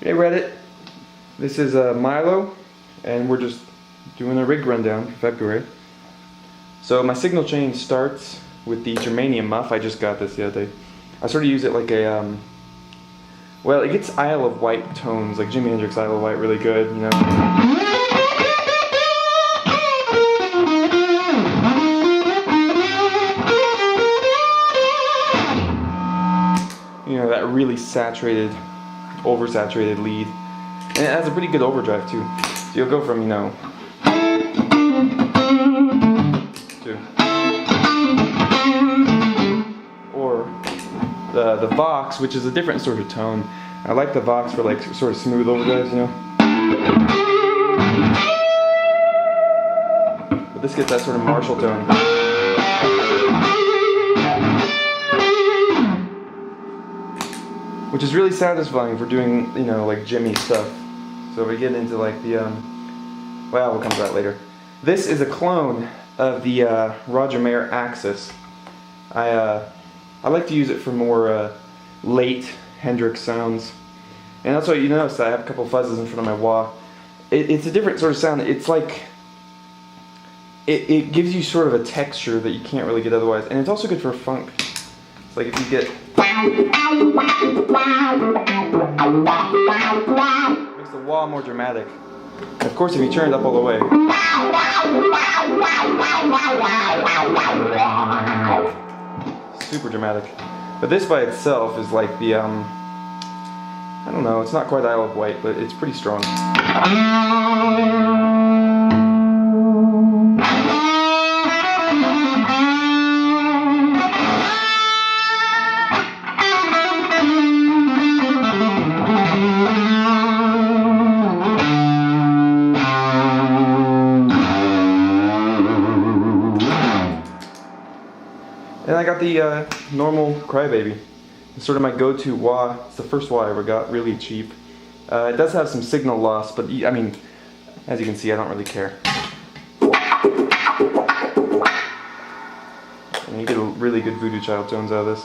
Hey Reddit, this is Mylo, and we're just doing a rig rundown for February. So my signal chain starts with the germanium muff. I just got this the other day. I sort of use it like a, well, it gets Isle of Wight tones, like Jimi Hendrix Isle of Wight, really good, you know. You know, that really saturated, oversaturated lead. And it has a pretty good overdrive too. So you'll go from, you know, to, or the Vox, which is a different sort of tone. I like the Vox for like sort of smooth overdrives, you know. But this gets that sort of Marshall tone. Which is really satisfying for doing, you know, like Jimmy stuff. So we get into like the, well, we'll come to that later. This is a clone of the Roger Mayer Axis. I like to use it for more late Hendrix sounds. And that's what you notice, I have a couple fuzzes in front of my wah. It's a different sort of sound. It's like, it gives you sort of a texture that you can't really get otherwise. And it's also good for funk. It's like if you get, makes the wah more dramatic. And of course, if you turn it up all the way, super dramatic. But this by itself is like the, I don't know, it's not quite Isle of Wight, but it's pretty strong. And I got the normal Crybaby. It's sort of my go-to wah. It's the first wah I ever got, really cheap. It does have some signal loss, but I mean, as you can see, I don't really care. And you get a really good Voodoo Child tones out of this.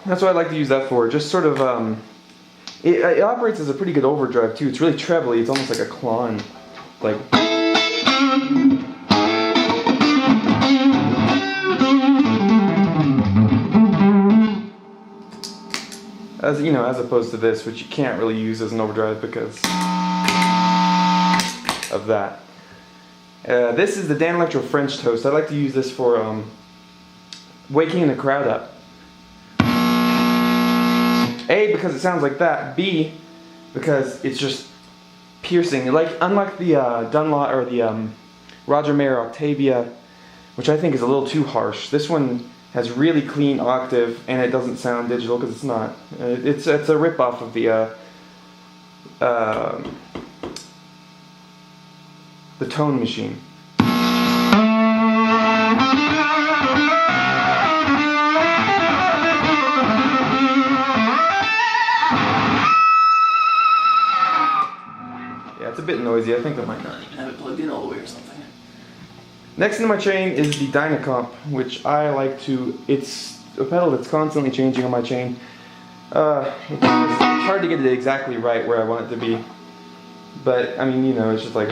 That's what I like to use that for. Just sort of, it operates as a pretty good overdrive too. It's really trebly. It's almost like a clon, like. As you know, as opposed to this, which you can't really use as an overdrive because of that. This is the Dan Electro French Toast. I like to use this for waking the crowd up. A, because it sounds like that. B, because it's just piercing. Like, unlike the Dunlop or the Roger Mayer Octavia, which I think is a little too harsh. This one has really clean octave, and it doesn't sound digital because it's not. It's a rip-off of the Tone Machine. It's a bit noisy. I think I might not even have it plugged in all the way or something. Next in my chain is the Dynacomp, which I like to, it's a pedal that's constantly changing on my chain. It's hard to get it exactly right where I want it to be. But, I mean, you know, it's just like,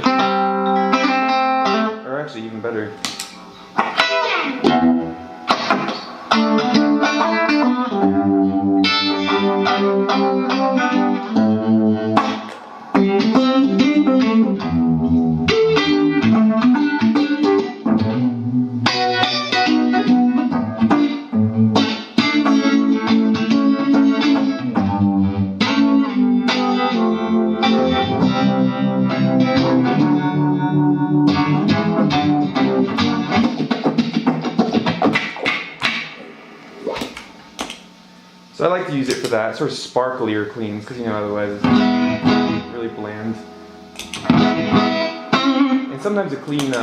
or actually even better. to use it for that, sort of sparklier cleans, because otherwise it's really bland. And sometimes a clean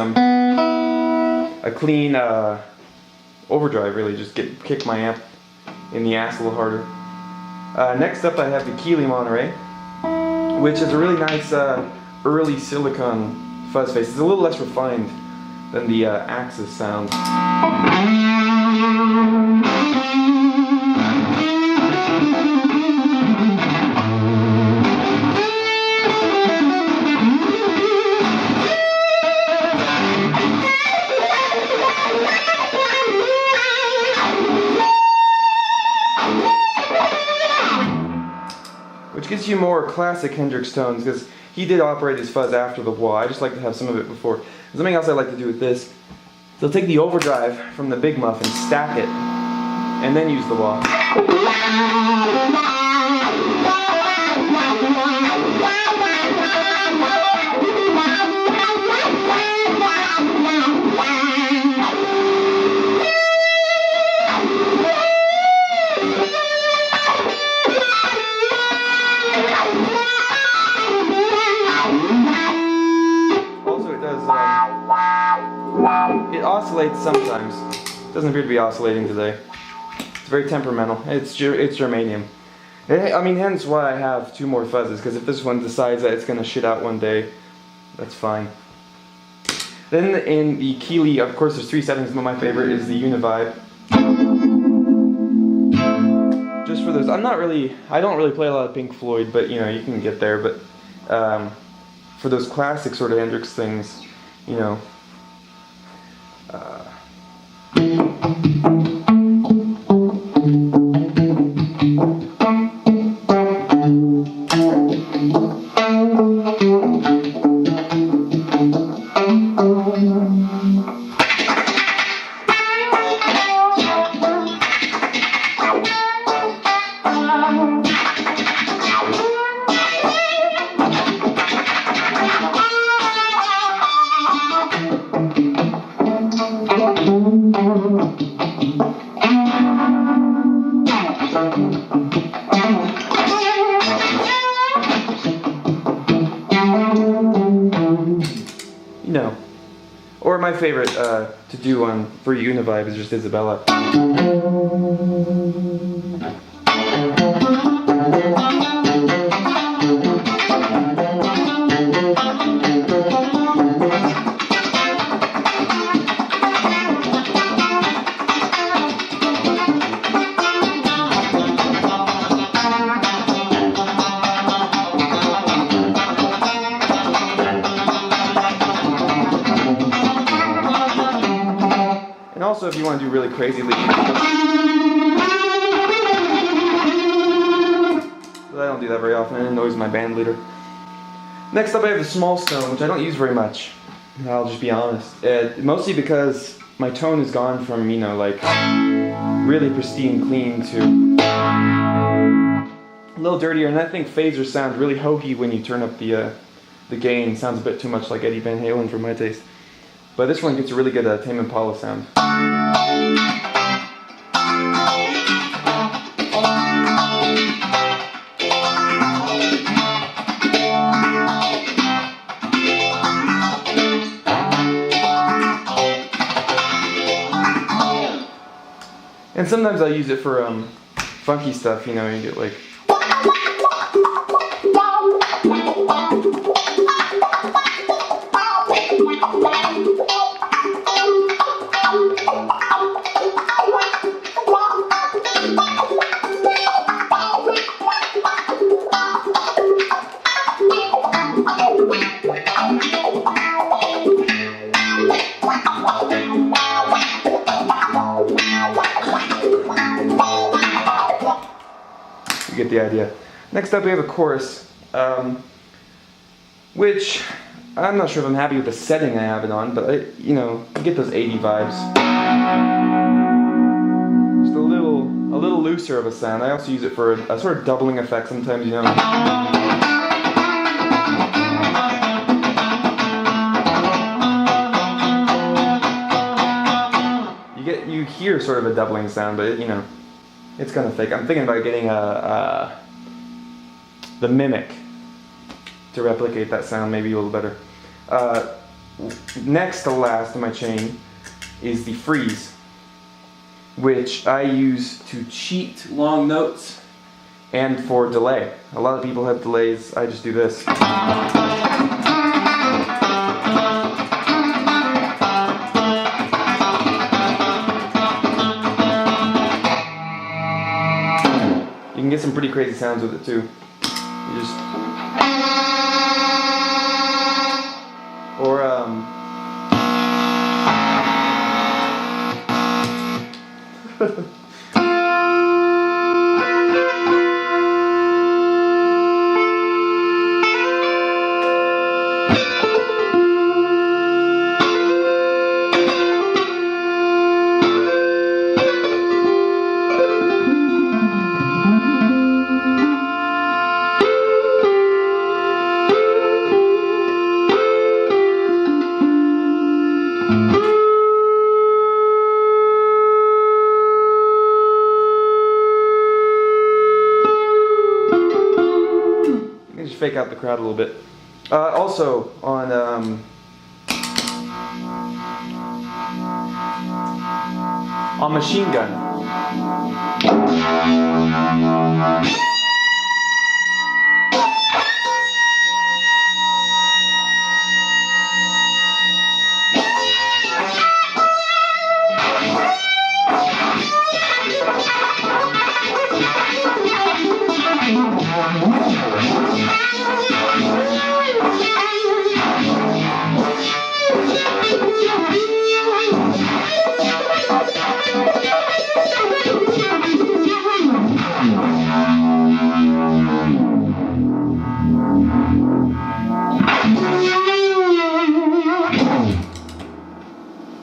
overdrive really just kick my amp in the ass a little harder. Next up, I have the Keeley Monterey, which is a really nice early silicon fuzz face. It's a little less refined than the Axis sound. Which gives you more classic Hendrix tones, because he did operate his fuzz after the wah. I just like to have some of it before. Something else I like to do with this, so I'll take the overdrive from the big muff and stack it, and then use the wah. It oscillates sometimes. It doesn't appear to be oscillating today. It's very temperamental. It's germanium. I mean, hence why I have 2 more fuzzes, because if this one decides that it's going to shit out one day, that's fine. Then in the Keeley, of course, there's 3 settings, but my favorite is the Univibe. Just for those, I don't really play a lot of Pink Floyd, but you can get there. But for those classic sort of Hendrix things, Or my favorite to do for Univibe is just Isabella. And also, if you want to do really crazy leads, but I don't do that very often. It annoys my band leader. Next up, I have the Small Stone, which I don't use very much. I'll just be honest. Mostly because my tone has gone from like really pristine clean to a little dirtier, and I think phasers sound really hokey when you turn up the gain. Sounds a bit too much like Eddie Van Halen for my taste. But this one gets a really good Tame Impala sound. And sometimes I'll use it for funky stuff, you get like... You get the idea. Next up we have a chorus, which I'm not sure if I'm happy with the setting I have it on, but you get those 80 vibes. Just a little looser of a sound. I also use it for a sort of doubling effect sometimes, You hear sort of a doubling sound, but It's kind of fake. I'm thinking about getting the Mimic to replicate that sound maybe a little better. Next to last in my chain is the freeze, which I use to cheat long notes and for delay. A lot of people have delays. I just do this. You can get some pretty crazy sounds with it too. You just fake out the crowd a little bit. Also on Machine Gun.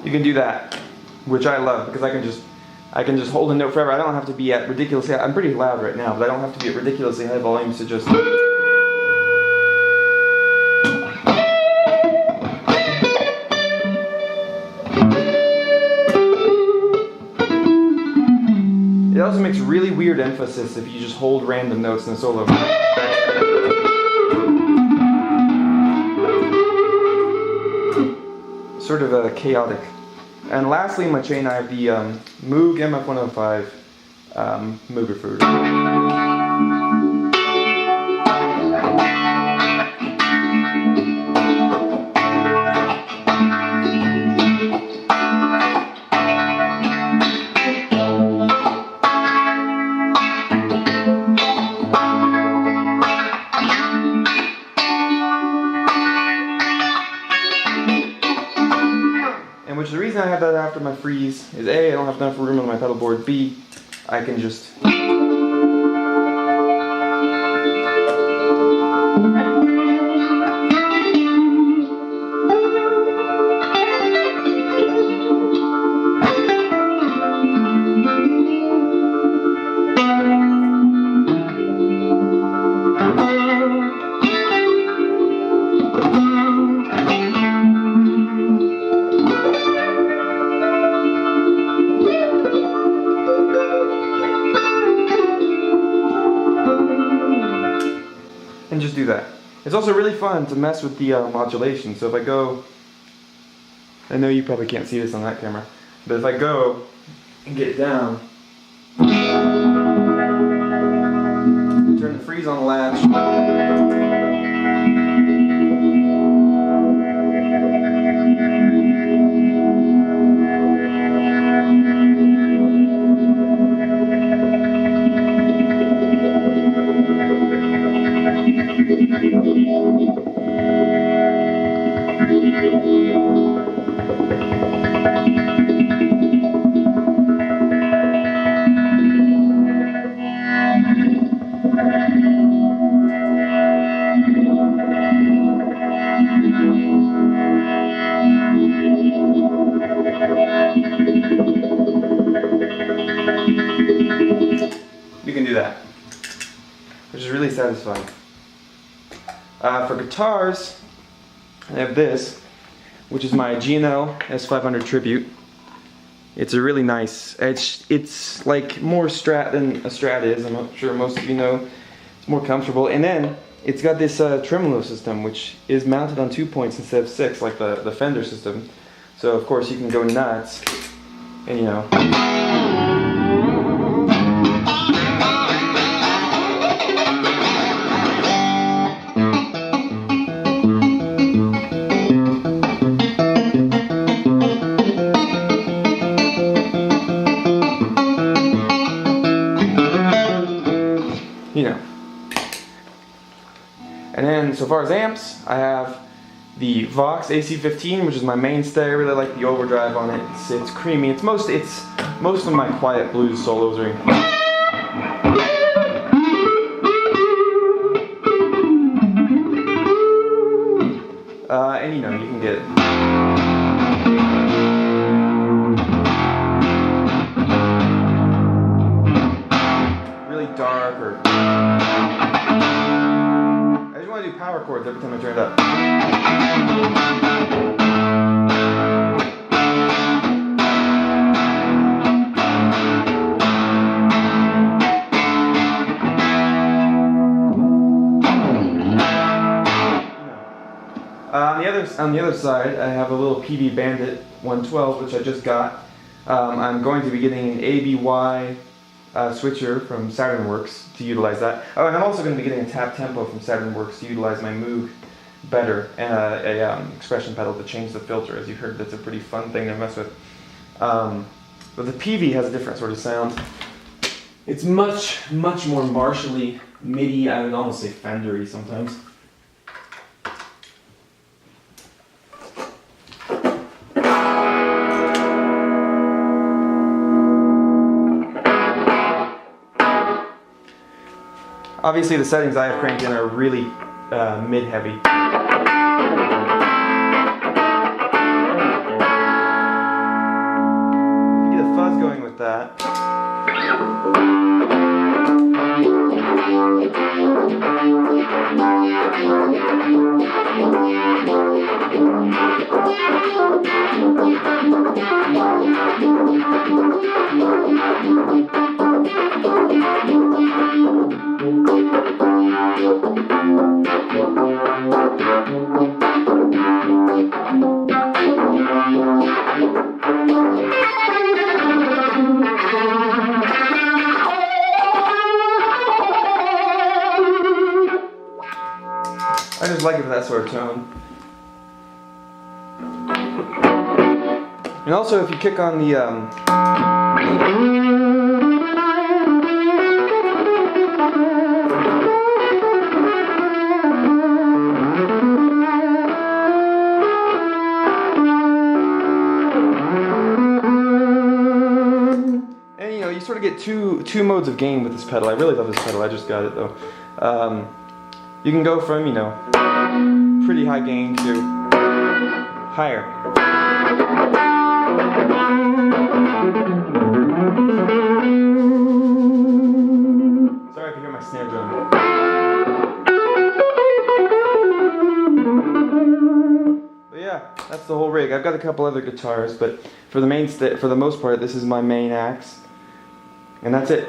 You can do that, which I love because I can just hold a note forever. I don't have to be at ridiculously. I'm pretty loud right now, but I don't have to be at ridiculously high volumes to just. It also makes really weird emphasis if you just hold random notes in a solo. Sort of chaotic. And lastly in my chain I have the Moog MF105 Moogerfood. Which the reason I have that after my freeze is A, I don't have enough room on my pedal board, B, I can just do that. It's also really fun to mess with the modulation. So if I go, I know you probably can't see this on that camera, but if I go and get down, turn the freeze on the latch, you can do that, which is really satisfying. For guitars, I have this, which is my G&L S500 Tribute. It's a really nice, it's like more Strat than a Strat is. I'm sure most of you know. It's more comfortable. And then it's got this tremolo system, which is mounted on 2 points instead of 6, like the Fender system. So of course you can go nuts, and you know. And then, so far as amps, I have the Vox AC15, which is my mainstay. I really like the overdrive on it. It's creamy. It's most of my quiet blues solos are. And you know, you can get really dark or. I do power chords every time I turn it up. On the other side, I have a little PV Bandit 112, which I just got. I'm going to be getting an ABY switcher from Saturn Works to utilize that. Oh, and I'm also going to be getting a tap tempo from Saturn Works to utilize my Moog better, and a expression pedal to change the filter. As you heard, that's a pretty fun thing to mess with. But the PV has a different sort of sound. It's much more Marshall-y, MIDI, I would almost say Fender-y sometimes. Obviously the settings I have cranked in are really mid-heavy. If you get a fuzz going with that. I just like it for that sort of tone. And also, if you kick on the and you know, you sort of get two modes of gain with this pedal. I really love this pedal. I just got it though. You can go from, you know, pretty high gain to higher. Sorry if you hear my snare drum. But yeah, that's the whole rig. I've got a couple other guitars, but for the most part, this is my main axe. And that's it.